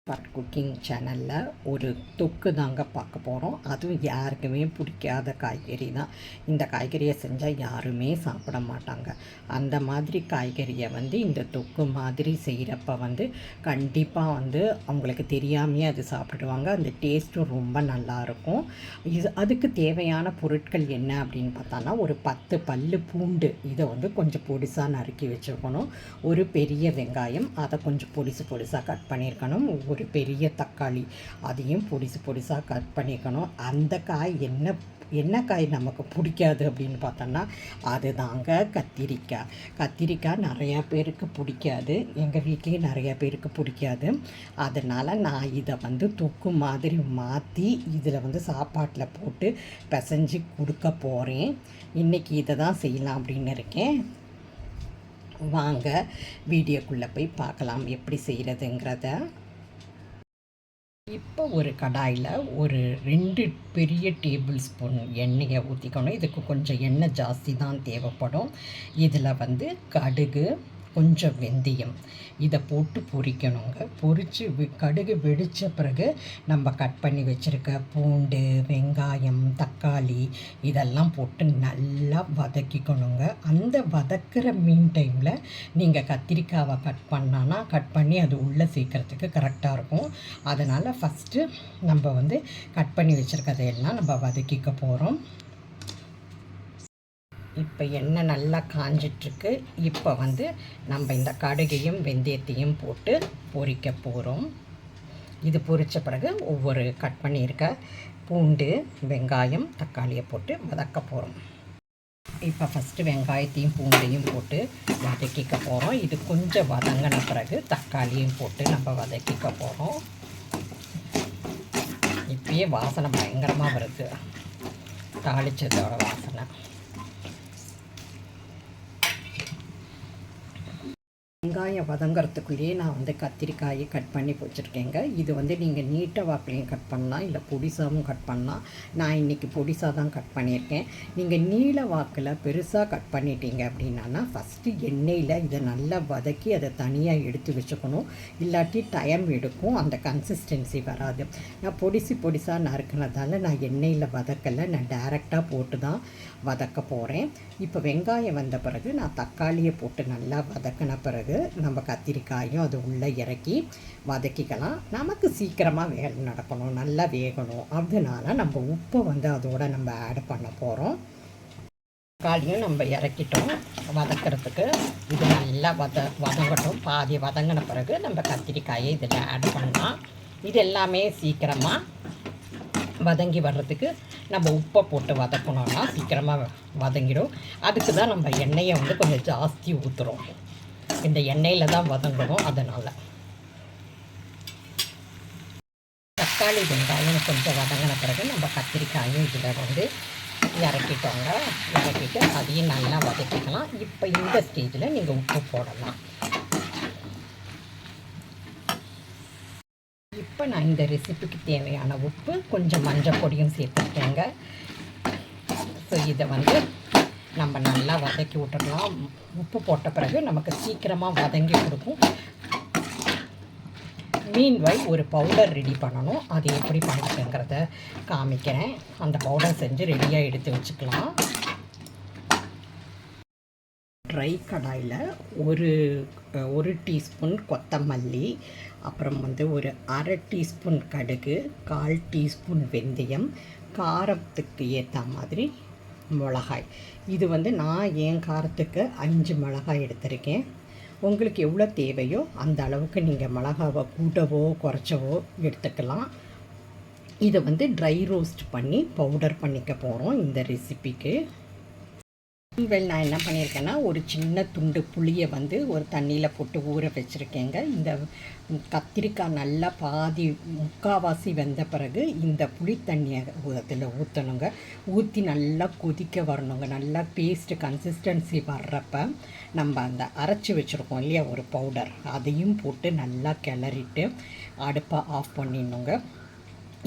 Part cooking சேனலில் ஒரு தொக்கு தாங்க பார்க்க போகிறோம். அதுவும் யாருக்குமே பிடிக்காத காய்கறி தான். இந்த காய்கறியை செஞ்சால் யாருமே சாப்பிட மாட்டாங்க. அந்த மாதிரி காய்கறியை இந்த தொக்கு மாதிரி செய்கிறப்ப கண்டிப்பாக அவங்களுக்கு தெரியாமையே அது சாப்பிடுவாங்க. அந்த டேஸ்ட்டும் ரொம்ப நல்லாயிருக்கும். அதுக்கு தேவையான பொருட்கள் என்ன அப்படின்னு பார்த்தோன்னா, ஒரு 10 பல்லு பூண்டு இதை கொஞ்சம் பொடிசாக நறுக்கி வச்சுருக்கணும். ஒரு பெரிய வெங்காயம் அதை கொஞ்சம் பொடிசாக கட் பண்ணியிருக்கணும். ஒரு பெரிய தக்காளி அதையும் பொடிசாக கட் பண்ணிக்கணும். அந்த காய் என்ன காய் நமக்கு பிடிக்காது அப்படின்னு பார்த்தோன்னா அதுதாங்க கத்திரிக்காய் நிறையா பேருக்கு பிடிக்காது. எங்கள் வீட்லேயும் நிறையா பேருக்கு பிடிக்காது. அதனால் நான் இதை தொக்கு மாதிரி மாற்றி இதில் சாப்பாட்டில் போட்டு பிசைஞ்சு கொடுக்க போகிறேன். இன்றைக்கி இதை தான் செய்யலாம் அப்படின்னு இருக்கேன். வாங்க வீடியோக்குள்ளே போய் பார்க்கலாம் எப்படி செய்கிறதுங்கிறத. இப்போ ஒரு கடாயில் ஒரு 2 பெரிய டேபிள் ஸ்பூன் எண்ணெயை ஊற்றிக்கணும். இதுக்கு கொஞ்சம் எண்ணெய் ஜாஸ்தி தான் தேவைப்படும். இதில் கடுகு, கொஞ்சம் வெந்தயம் இதை போட்டு பொரிக்கணுங்க. பொரித்து கடுகு வெடித்த பிறகு நம்ம கட் பண்ணி வச்சுருக்க பூண்டு, வெங்காயம், தக்காளி இதெல்லாம் போட்டு நல்லா வதக்கிக்கணுங்க. அந்த வதக்கிற மீன் டைமில் நீங்கள் கத்திரிக்காவை கட் பண்ணி அது உள்ளே சேர்க்குறதுக்கு கரெக்டாக இருக்கும். அதனால் ஃபஸ்ட்டு நம்ம கட் பண்ணி வச்சுருக்கதையெல்லாம் நம்ம வதக்கிக்க போகிறோம். இப்போ எண்ணெய் நல்லா காஞ்சிட்ருக்கு. இப்போ நம்ம இந்த கடுகையும் வெந்தயத்தையும் போட்டு பொரிக்க போகிறோம். இது பொரித்த பிறகு ஒவ்வொரு கட் பண்ணியிருக்க பூண்டு, வெங்காயம், தக்காளியை போட்டு வதக்க போகிறோம். இப்போ ஃபஸ்ட்டு வெங்காயத்தையும் பூண்டையும் போட்டு வதக்கிக்க போகிறோம். இது கொஞ்சம் வதங்கின பிறகு தக்காளியும் போட்டு நம்ம வதக்கிக்க போகிறோம். இப்பயே வாசனை பயங்கரமாக வருது, தாளிச்சதோட வாசனை. வெங்காயம் வதங்கிறதுக்குள்ளேயே நான் கத்திரிக்காயை கட் பண்ணி வச்சுருக்கேங்க. இது நீங்கள் நீட்டை வாக்கிலையும் கட் பண்ணலாம், இல்லை பொடிசாகவும் கட் பண்ணலாம். நான் இன்றைக்கி பொடிசாக தான் கட் பண்ணியிருக்கேன். நீங்கள் நீல வாக்கில் பெருசாக கட் பண்ணிட்டீங்க அப்படின்னா ஃபஸ்ட்டு எண்ணெயில் இதை நல்லா வதக்கி அதை தனியாக எடுத்து வச்சுக்கணும். இல்லாட்டி டைம் எடுக்கும், அந்த கன்சிஸ்டன்சி வராது. நான் பொடிசாக நறுக்குனதால் நான் எண்ணெயில் வதக்கலை, நான் டைரெக்டாக போட்டு தான் வதக்க போகிறேன். இப்போ வெங்காயம் வந்த பிறகு நான் தக்காளியை போட்டு நல்லா வதக்கின பிறகு நம்ம கத்திரிக்காயும் அது உள்ளே இறக்கி வதக்கிக்கலாம். நமக்கு சீக்கிரமாக வேலை நடக்கணும், நல்லா வேகணும். அதனால நம்ம உப்பை அதோட நம்ம ஆட் பண்ண போகிறோம். தக்காளியும் நம்ம இறக்கிட்டோம் வதக்கிறதுக்கு. இது நல்லா வதங்கட்டும். பாதி வதங்கின பிறகு நம்ம கத்திரிக்காயை இதில் ஆட் பண்ணலாம். இது எல்லாமே சீக்கிரமாக வதங்கி வர்றதுக்கு நம்ம உப்பை போட்டு வதக்கணும்னா சீக்கிரமாக வதங்கிடும். அதுக்கு தான் நம்ம எண்ணெயை கொஞ்சம் ஜாஸ்தி ஊற்றுறோம். இந்த எண்ணெயில் தான் வதங்கணும். அதனால் தக்காளி வெங்காயம் கொஞ்சம் வதங்கின பிறகு நம்ம கத்திரிக்காயும் இதில் இறக்கிட்டோங்க. இறக்கிட்டு அதையும் நல்லா வதக்கிக்கலாம். இப்போ இந்த ஸ்டேஜில் நீங்கள் உப்பு போடலாம். இப்போ நான் இந்த ரெசிபிக்கு தேவையான உப்பு, கொஞ்சம் மஞ்சள் பொடியும் சேர்த்துருக்கேங்க. ஸோ இதை நம்ம நல்லா வதக்கி விட்டுடலாம். உப்பு போட்ட பிறகு நமக்கு சீக்கிரமாக வதங்கி கொடுக்கும். மீன்வாய் ஒரு பவுடர் ரெடி பண்ணணும். அது எப்படி பண்ணுறதுங்கிறத காமிக்கிறேன். அந்த பவுடர் செஞ்சு ரெடியாக எடுத்து வச்சுக்கலாம். ட்ரை கடாயில் ஒரு டீஸ்பூன் கொத்தமல்லி, அப்புறம் ஒரு அரை டீஸ்பூன் கடுகு, 1/4 டீஸ்பூன் வெந்தயம், காரத்துக்கு ஏற்ற மாதிரி மிளகாய். இது நான் என் காரத்துக்கு 5 மிளகாய் எடுத்திருக்கேன். உங்களுக்கு எவ்வளோ தேவையோ அந்த அளவுக்கு நீங்கள் மிளகாவை கூட்டவோ குறைச்சவோ எடுத்துக்கலாம். இதை ட்ரை ரோஸ்ட் பண்ணி பவுடர் பண்ணிக்க போகிறோம் இந்த ரெசிபிக்கு. நான் என்ன பண்ணியிருக்கேன்னா, ஒரு சின்ன துண்டு புளியை ஒரு தண்ணியில் போட்டு ஊற வச்சுருக்கேங்க. இந்த கத்திரிக்காய் நல்லா பாதி முக்கால்வாசி வெந்த பிறகு இந்த புளி தண்ணியை அதில் ஊற்றணுங்க. ஊற்றி நல்லா கொதிக்க வரணுங்க. நல்லா பேஸ்ட்டு கன்சிஸ்டன்சி வர்றப்ப நம்ம அந்த அரைச்சி வச்சுருக்கோம் இல்லையா ஒரு பவுடர், அதையும் போட்டு நல்லா கிளறிட்டு அடுப்பை ஆஃப் பண்ணிடணுங்க.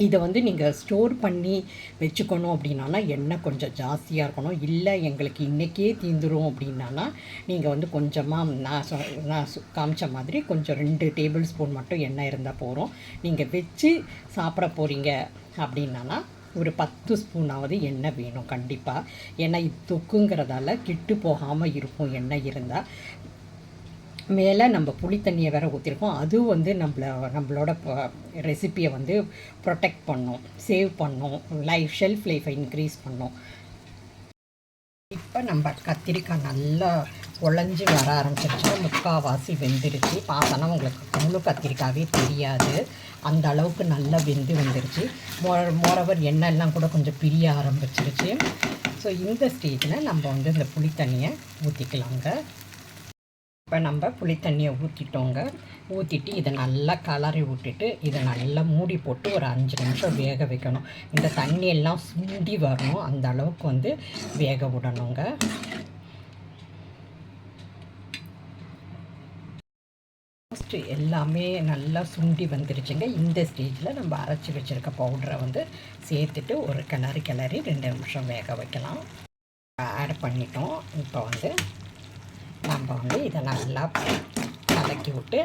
இதை வந்து நீங்கள் ஸ்டோர் பண்ணி வச்சுக்கணும் அப்படின்னா எண்ணெய் கொஞ்சம் ஜாஸ்தியாக இருக்கணும். இல்லை எங்களுக்கு இன்றைக்கே தீந்துடும் அப்படின்னா நீங்கள் வந்து கொஞ்சமாக நான் காமிச்ச மாதிரி கொஞ்சம் 2 டேபிள் ஸ்பூன் மட்டும் எண்ணெய் இருந்தால் போகிறோம். நீங்கள் வச்சு சாப்பிட போகிறீங்க அப்படின்னா ஒரு 10 ஸ்பூனாவது எண்ணெய் வேணும் கண்டிப்பாக. ஏன்னா இது தொக்குங்கிறதால கெட்டு போகாமல் இருக்கும் எண்ணெய் இருந்தால். மேலே நம்ம புளி தண்ணியை வேறு ஊற்றிருக்கோம். அதுவும் வந்து நம்மளோட ரெசிப்பியை வந்து ப்ரொடெக்ட் பண்ணும், சேவ் பண்ணும், ஷெல்ஃப் லைஃப்பை இன்க்ரீஸ் பண்ணும். இப்போ நம்ம கத்திரிக்காய் நல்லா உழைஞ்சி வர ஆரம்பிச்சிருச்சு, முக்கால்வாசி வெந்துருச்சு. பார்த்தோன்னா உங்களுக்கு முழு கத்திரிக்காவே தெரியாது, அந்த அளவுக்கு நல்லா வெந்து வந்துருச்சு. மோரவர் எண்ணெய்லாம் கூட கொஞ்சம் பிரிய ஆரம்பிச்சிருச்சு. ஸோ இந்த ஸ்டேஜில் நம்ம வந்து இந்த புளி தண்ணியை ஊற்றிக்கலாங்க. இப்போ நம்ம புளி தண்ணியை ஊற்றிட்டோங்க. ஊற்றிட்டு இதை நல்லா கலரி விட்டுட்டு இதை நல்லா மூடி போட்டு ஒரு 5 நிமிஷம் வேக வைக்கணும். இந்த தண்ணியெல்லாம் சுண்டி வரணும், அந்த அளவுக்கு வந்து வேக விடணுங்க. ஃபஸ்ட்டு எல்லாமே நல்லா சுண்டி வந்துருச்சுங்க. இந்த ஸ்டேஜில் நம்ம அரைச்சி வச்சுருக்க பவுடரை வந்து சேர்த்துட்டு ஒரு கிளறி 2 நிமிஷம் வேக வைக்கலாம். ஆட் பண்ணிட்டோம். இப்போ வந்து நம்ம வந்து இதை நல்லா கலக்கி விட்டு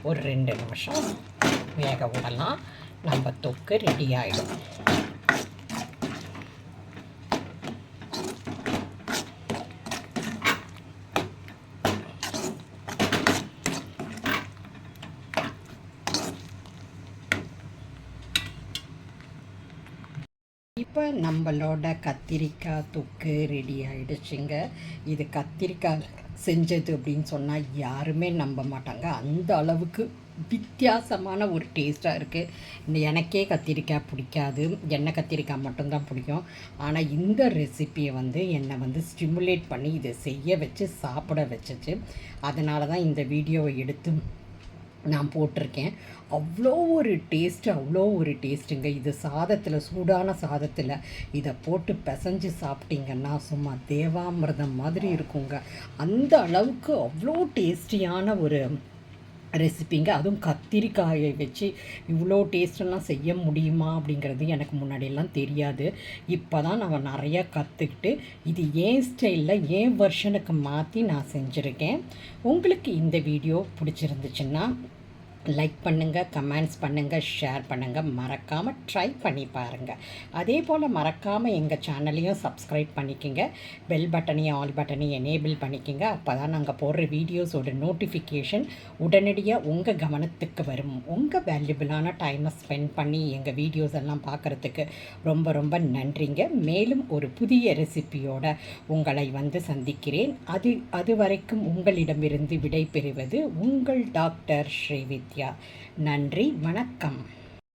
ஒரு 2 நிமிஷம் வேக விடலாம். நம்ம தொக்கு ரெடி ஆகிடும். இப்போ நம்மளோட கத்திரிக்காய் தொக்கு ரெடி ஆகிடுச்சுங்க. இது கத்திரிக்காய் செஞ்சது அப்படின்னு சொன்னால் யாருமே நம்ப மாட்டாங்க, அந்த அளவுக்கு வித்தியாசமான ஒரு டேஸ்ட்டாக இருக்குது. எனக்கே கத்திரிக்காய் பிடிக்காது, எண்ணெய் கத்திரிக்காய் மட்டும்தான் பிடிக்கும். ஆனால் இந்த ரெசிப்பியை வந்து என்னை வந்து ஸ்டிமுலேட் பண்ணி இதை செய்ய வச்சு சாப்பிட வச்சுச்சு. அதனால தான் இந்த வீடியோவை எடுத்து நான் போட்டிருக்கேன். அவ்வளோ ஒரு டேஸ்ட்டுங்க. இது சாதத்தில், சூடான சாதத்தில் இதை போட்டு பிசைஞ்சு சாப்பிட்டிங்கன்னா சும்மா தேவாமிர்தம் மாதிரி இருக்குங்க. அந்த அளவுக்கு அவ்வளோ டேஸ்டியான ஒரு ரெசிப்பிங்க. அதுவும் கத்திரிக்காயை வச்சு இவ்வளோ டேஸ்டெல்லாம் செய்ய முடியுமா அப்படிங்கிறது எனக்கு முன்னாடியெல்லாம் தெரியாது. இப்போ தான் நான் நிறையா கற்றுக்கிட்டு இது ஏன் ஸ்டைலில் ஏன் வெர்ஷனுக்கு மாற்றி நான் செஞ்சுருக்கேன். உங்களுக்கு இந்த வீடியோ பிடிச்சிருந்துச்சுன்னா லைக் பண்ணுங்கள், கமெண்ட்ஸ் பண்ணுங்கள், ஷேர் பண்ணுங்கள். மறக்காமல் ட்ரை பண்ணி பாருங்கள். அதே போல் மறக்காமல் எங்கள் சேனலையும் சப்ஸ்கிரைப் பண்ணிக்கோங்க. பெல் பட்டனையும் ஆல் பட்டனையும் எனேபிள் பண்ணிக்கோங்க. அப்போ தான் நாங்கள் போடுற வீடியோஸோட நோட்டிஃபிகேஷன் உடனடியாக உங்கள் கவனத்துக்கு வரும். உங்கள் வேல்யூபிளான டைமை ஸ்பெண்ட் பண்ணி எங்கள் வீடியோஸ் எல்லாம் பார்க்குறதுக்கு ரொம்ப நன்றிங்க. மேலும் ஒரு புதிய ரெசிப்பியோட உங்களை வந்து சந்திக்கிறேன். அது வரைக்கும் உங்களிடமிருந்து விடை பெறுவது உங்கள் டாக்டர் ஸ்ரீவித்யா. நன்றி, வணக்கம்.